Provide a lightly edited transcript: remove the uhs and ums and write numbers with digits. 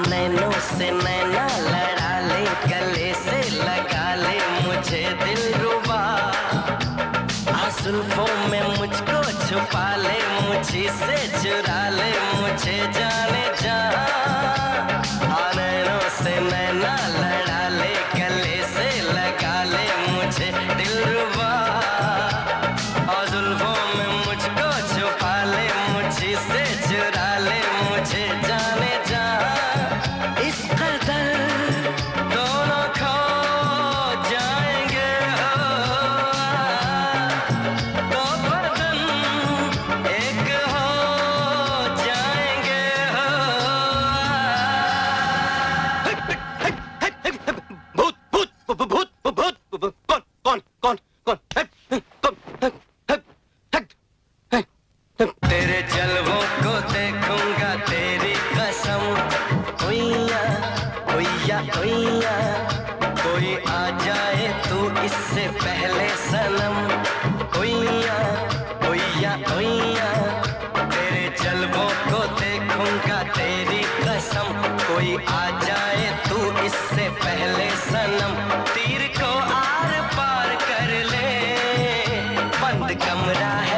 नैनों से नैना लड़ा ले, गले से लगा ले मुझे दिलरुबा, जुल्फों में मुझको छुपा ले, मुझी से चुरा ले मुझे जाने जा। नैनों से नैना लड़ा ले, गले से लगा ले मुझे दिलरुबा, और जुल्फों में मुझको छुपा ले, मुझी से चुरा ले मुझे जाने जा। इस कदर दोनों खो जाएंगे तो बदन एक हो जाएंगे भूत भूत भूत भूत कौन कौन कौन कौन तेरे जलवों को देखूंगा तेरी कसम, ओइया ओइया ओइया कोई आ जाए तू इससे पहले सनम, ओइया ओइया ओइया तेरे जलवों को देखूंगा तेरी कसम, कोई आ जाए तू इससे पहले सनम। तीर को आर पार कर ले, बंद कमरा है